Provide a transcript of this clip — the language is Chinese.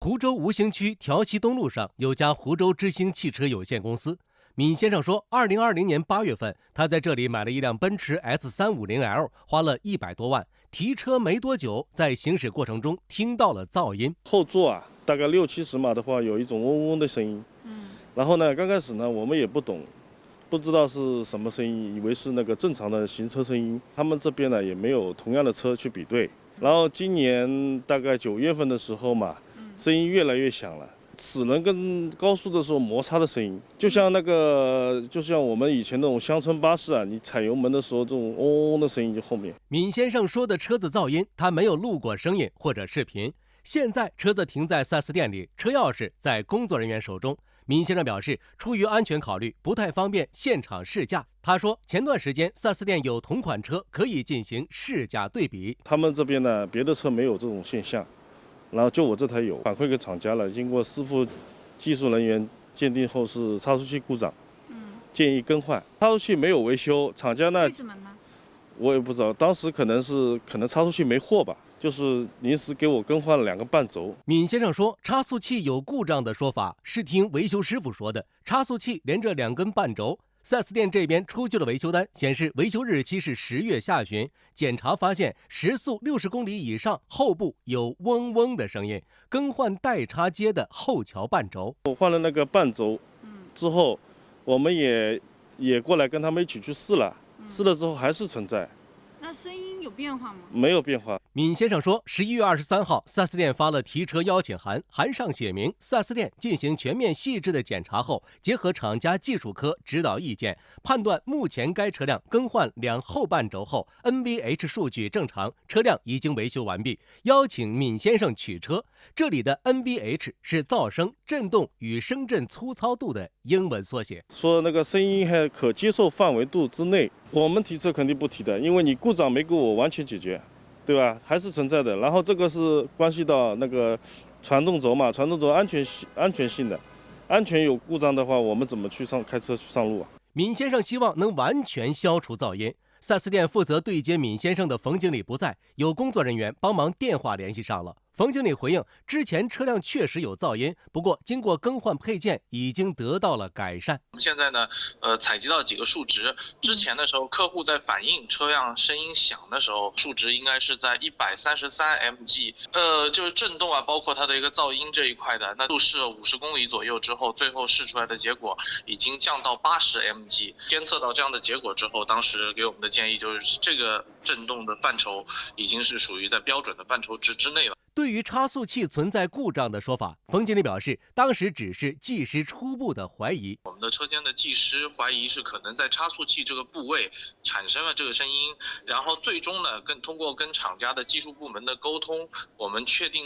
湖州吴兴区条溪东路上有家湖州之星汽车有限公司。闵先生说，2020年8月份，他在这里买了一辆奔驰 S350L， 花了100多万。提车没多久，在行驶过程中听到了噪音。后座啊，大概60-70码的话，有一种嗡嗡的声音。然后呢，刚开始呢，我们也不懂，不知道是什么声音，以为是那个正常的行车声音。他们这边呢，也没有同样的车去比对。然后今年大概9月份的时候嘛，声音越来越响了。齿轮跟高速的时候摩擦的声音，就像我们以前那种乡村巴士啊，你踩油门的时候这种嗡嗡的声音就后面。闵先生说的车子噪音，他没有录过声音或者视频。现在车子停在 4S 店里，车钥匙在工作人员手中。闵先生表示，出于安全考虑，不太方便现场试驾。他说，前段时间 4S 店有同款车可以进行试驾对比。他们这边呢，别的车没有这种现象。然后就我这台有，反馈给厂家了，经过师傅、技术人员鉴定后是差速器故障，建议更换。差速器没有维修，厂家呢？为什么呢？我也不知道，当时可能差速器没货吧，就是临时给我更换了2个半轴。闵先生说，差速器有故障的说法是听维修师傅说的，差速器连着2根半轴。4S 店这边出具了维修单，显示维修日期是10月下旬。检查发现时速60公里以上，后部有嗡嗡的声音，更换待插接的后桥半轴。我换了那个半轴之后，我们也过来跟他们一起去试了，试了之后还是存在。那声音有变化吗？没有变化。闵先生说，11月23号，4S 店发了提车邀请函，函上写明，4S 店进行全面细致的检查后，结合厂家技术科指导意见，判断目前该车辆更换2后半轴后 ，NVH 数据正常，车辆已经维修完毕，邀请闵先生取车。这里的 NVH 是噪声、振动与声振粗糙度的英文缩写。说那个声音还可接受范围度之内，我们提车肯定不提的，因为你故障没给我完全解决。对吧？还是存在的。然后这个是关系到那个传动轴嘛，传动轴安全性的，安全有故障的话，我们怎么开车去上路啊？闵先生希望能完全消除噪音。4S 店负责对接闵先生的冯经理不在，有工作人员帮忙电话联系上了。冯经理回应，之前车辆确实有噪音，不过经过更换配件，已经得到了改善。我们现在呢，采集到几个数值。之前的时候，客户在反映车辆声音响的时候，数值应该是在133 mg，就是震动啊，包括它的一个噪音这一块的。那路试了50公里左右之后，最后试出来的结果已经降到80 mg。监测到这样的结果之后，当时给我们的建议就是这个震动的范畴已经是属于在标准的范畴值之内了。对于差速器存在故障的说法，冯经理表示，当时只是技师初步的怀疑。我们的车间的技师怀疑是可能在差速器这个部位产生了这个声音，然后最终呢，通过跟厂家的技术部门的沟通，我们确定